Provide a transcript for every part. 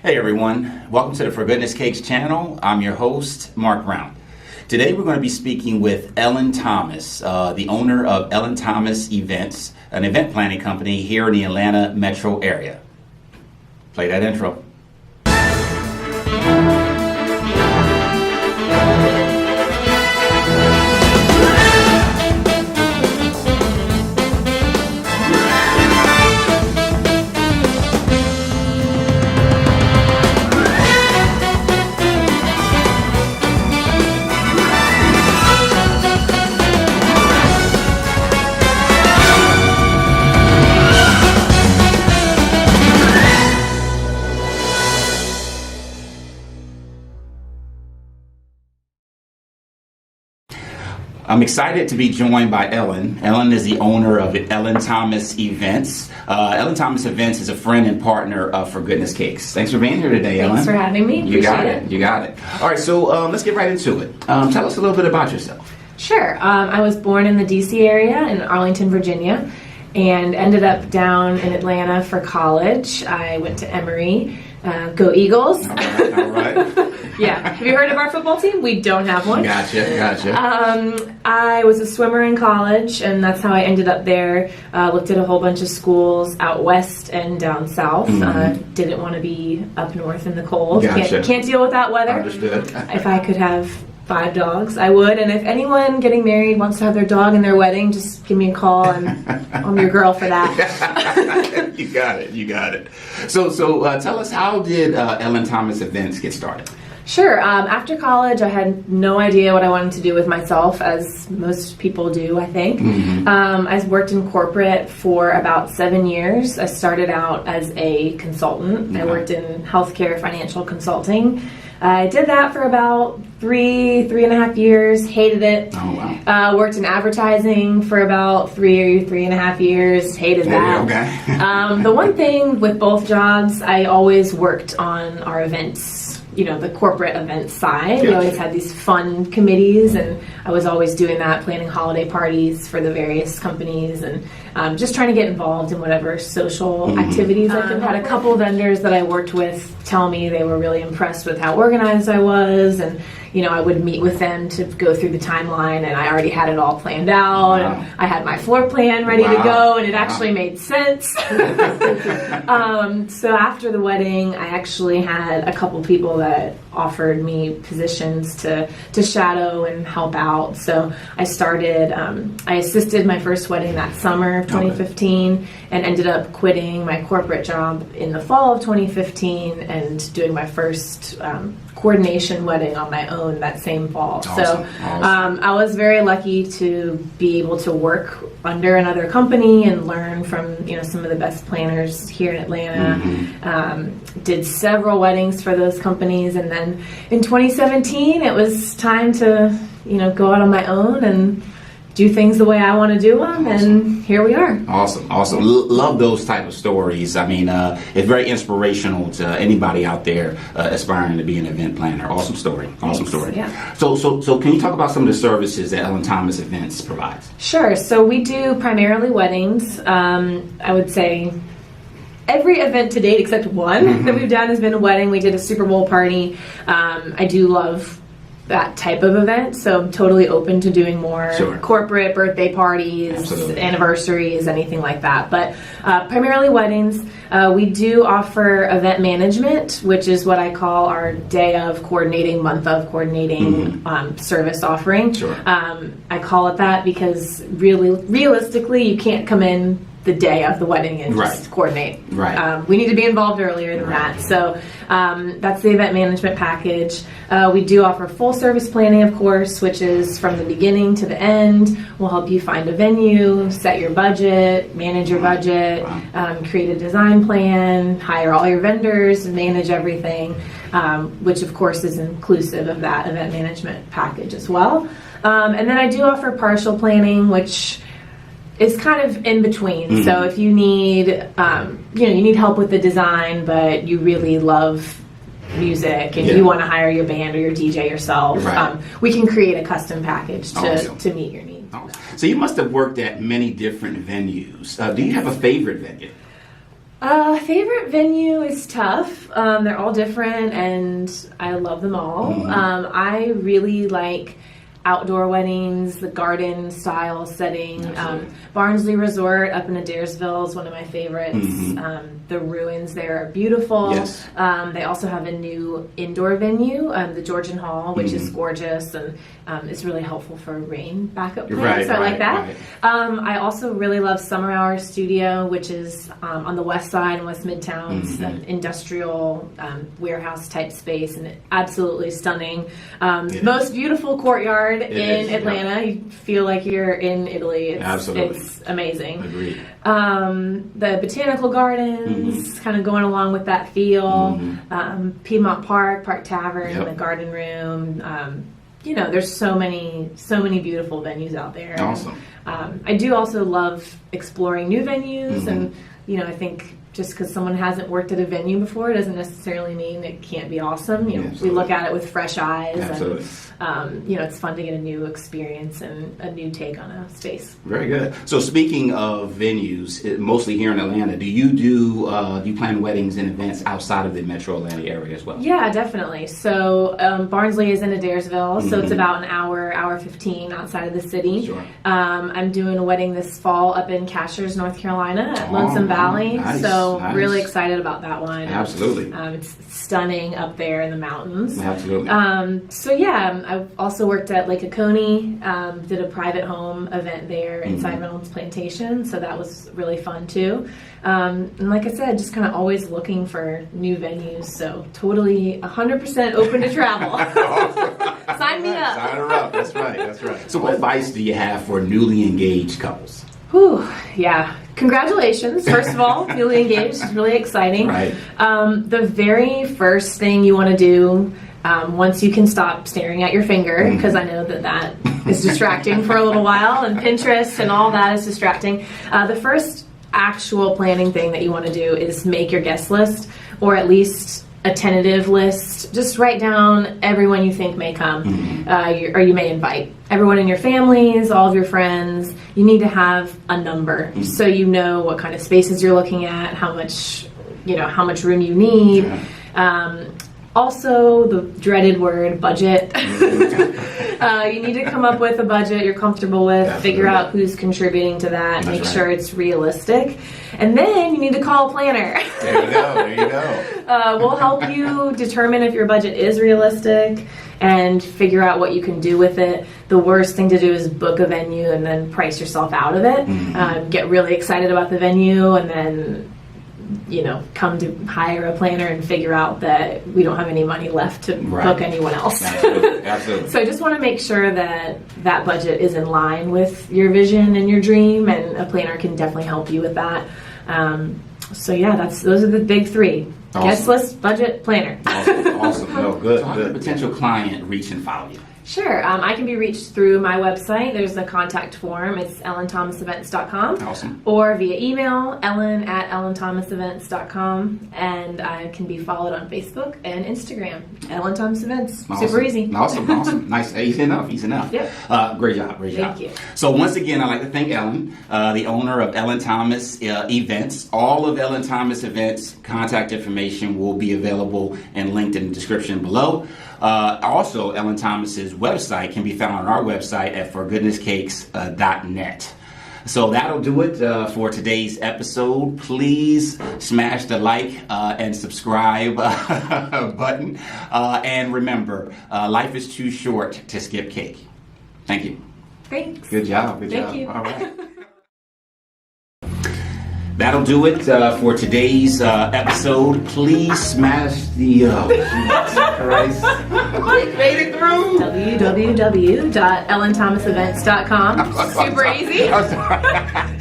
Hey everyone, welcome to the For Goodness Cakes channel. I'm your host, Mark Brown. Today we're going to be speaking with Ellen Thomas, the owner of Ellen Thomas Events, an event planning company here in the Atlanta metro area. Play that intro. I'm excited to be joined by Ellen. Ellen is the owner of Ellen Thomas Events. Ellen Thomas Events is a friend and partner of For Goodness Cakes. Thanks for being here today, Ellen. Thanks for having me. You got it. All right, so let's get right into it. Tell us a little bit about yourself. Sure. I was born in the D.C. area in Arlington, Virginia, and ended up down in Atlanta for college. I went to Emory. Go Eagles. All right. Yeah. Have you heard of our football team? We don't have one. Gotcha. I was a swimmer in college, and that's how I ended up there. Looked at a whole bunch of schools out west and down south. Didn't want to be up north in the cold. Gotcha. Can't deal with that weather. Understood. If I could have 5 dogs, I would. And if anyone getting married wants to have their dog in their wedding, just give me a call, and I'm your girl for that. You got it. So tell us, how did Ellen Thomas Events get started? Sure. After college, I had no idea what I wanted to do with myself, as most people do, I think. I worked in corporate for about 7 years. I started out as a consultant. I worked in healthcare financial consulting. I did that for about three and a half years. Hated it. Oh, wow. Worked in advertising for about three and a half years. Hated that. Okay. The one thing with both jobs, I always worked on our events. The corporate event side. Gotcha. We always had these fun committees, and I was always doing that, planning holiday parties for the various companies, and just trying to get involved in whatever social activities I could. Had a couple of vendors that I worked with tell me they were really impressed with how organized I was, and I would meet with them to go through the timeline, and I already had it all planned out, and I had my floor plan ready to go, and it actually made sense. So after the wedding, I actually had a couple people that offered me positions to shadow and help out. So I started, I assisted my first wedding that summer of 2015, and ended up quitting my corporate job in the fall of 2015 and doing my first coordination wedding on my own that same fall. Awesome. I was very lucky to be able to work under another company and learn from some of the best planners here in Atlanta. Did several weddings for those companies, and then in 2017 it was time to go out on my own and do things the way I want to do them, and here we are. Awesome. Love those type of stories. I mean, it's very inspirational to anybody out there aspiring to be an event planner. Awesome story. Yeah. So can you talk about some of the services that Ellen Thomas Events provides? Sure. So we do primarily weddings. I would say every event to date except one that we've done has been a wedding. We did a Super Bowl party. I do love that type of event, so I'm totally open to doing more corporate birthday parties, anniversaries, anything like that, but primarily weddings. We do offer event management, which is what I call our day of coordinating, month of coordinating service offering. I call it that because realistically you can't come in the day of the wedding and just coordinate. We need to be involved earlier than that. So that's the event management package. We do offer full service planning, of course, which is from the beginning to the end. We'll help you find a venue, set your budget, manage your budget, create a design plan, hire all your vendors, manage everything, which of course is inclusive of that event management package as well. And then I do offer partial planning, which is kind of in between. So if you need, you need help with the design, but you really love music and you want to hire your band or your DJ yourself, we can create a custom package to meet your needs. So you must have worked at many different venues. Do you have a favorite venue? Favorite venue is tough. They're all different and I love them all. Mm-hmm. I really like outdoor weddings, the garden style setting. Barnsley Resort up in Adairsville is one of my favorites. Mm-hmm. The ruins there are beautiful. Yes. They also have a new indoor venue, the Georgian Hall, which Mm-hmm. is gorgeous and it's really helpful for rain backup plans. Right, So I like that. right. I also really love Summer Hour Studio, which is on the west side in West Midtown. It's an industrial warehouse type space and absolutely stunning. Most beautiful courtyard in Atlanta. You feel like you're in Italy. Absolutely. It's amazing. Agreed. The botanical gardens, kind of going along with that feel. Piedmont Park, Park Tavern, the garden room. There's so many beautiful venues out there. Awesome. I do also love exploring new venues, and I think just because someone hasn't worked at a venue before doesn't necessarily mean it can't be awesome. We look at it with fresh eyes, Absolutely. and it's fun to get a new experience and a new take on a space. Very good. So speaking of venues, mostly here in Atlanta, do you plan weddings and events outside of the Metro Atlanta area as well? Yeah, definitely. So Barnsley is in Adairsville, so it's about an hour 15 outside of the city. Sure. I'm doing a wedding this fall up in Cashers, North Carolina at Lonesome Valley. Nice, so nice. really excited about that one. Absolutely. It's stunning up there in the mountains. Absolutely. So yeah, I've also worked at Lake Oconee, did a private home event there inside Reynolds Plantation, so that was really fun too. And like I said, just kind of always looking for new venues, so totally 100% open to travel. Sign me up. Sign her up. That's right. That's right. So what advice do you have for newly engaged couples? Whew, yeah. Congratulations, first of all, newly engaged. It's really exciting. Right. The very first thing you want to do once you can stop staring at your finger, because I know that is distracting for a little while, and Pinterest and all that is distracting. The first actual planning thing that you want to do is make your guest list, or at least a tentative list. Just write down everyone you think may come, or you may invite. Everyone in your families, all of your friends. You need to have a number so you know what kind of spaces you're looking at, how much room you need. Also, the dreaded word, budget. You need to come up with a budget you're comfortable with, figure out who's contributing to that, make sure it's realistic. And then you need to call a planner. There you go. We'll help you determine if your budget is realistic and figure out what you can do with it. The worst thing to do is book a venue and then price yourself out of it. Get really excited about the venue and then come to hire a planner and figure out that we don't have any money left to book anyone else. Absolutely. So I just want to make sure that budget is in line with your vision and your dream, and a planner can definitely help you with that. So yeah, those are the big three. Awesome. Guest list, budget, planner. Awesome. No, good. So how can a potential client reach and follow you? Sure. I can be reached through my website. There's a contact form. It's ellenthomasevents.com. Awesome. Or via email, ellen@ellenthomasevents.com. And I can be followed on Facebook and Instagram, Ellen Thomas Events. Awesome. Super easy. Awesome. Nice. Easy enough. Yep. Great job. Thank you. So once again, I'd like to thank Ellen, the owner of Ellen Thomas Events. All of Ellen Thomas Events contact information will be available and linked in the description below. Also, Ellen Thomas's website can be found on our website at forgoodnesscakes.net. So that'll do it for today's episode. Please smash the like and subscribe button. And remember, life is too short to skip cake. Thank you. Thanks. Good job. Thank you. All right. That'll do it for today's episode. Please smash the Christ. Made it through. www.ellenthomasevents.com. Super easy. I'm sorry.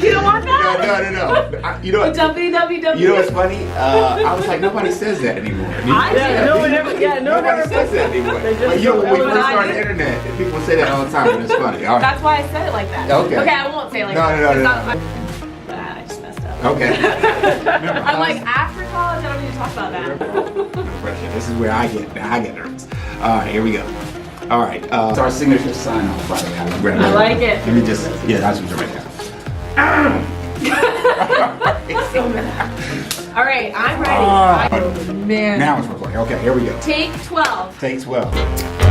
You don't want that? No. You know what? www. You know what's funny? I was like, nobody says that anymore. I do. No one ever says that anymore. Like, when we first started the internet, people say that all the time, and it's funny. All right. That's why I said it like that. Okay. Okay, I won't say it like that. No. But I just messed up. Okay. I'm like, after college, I don't need to talk about that. This is where I get nervous. All right, here we go. All right, it's our signature sign off, by the way. I like it. Let me just, that's what right now. So mad. All right, I'm ready. Oh, man. Now it's recording. Okay, here we go. Take 12. Take 12.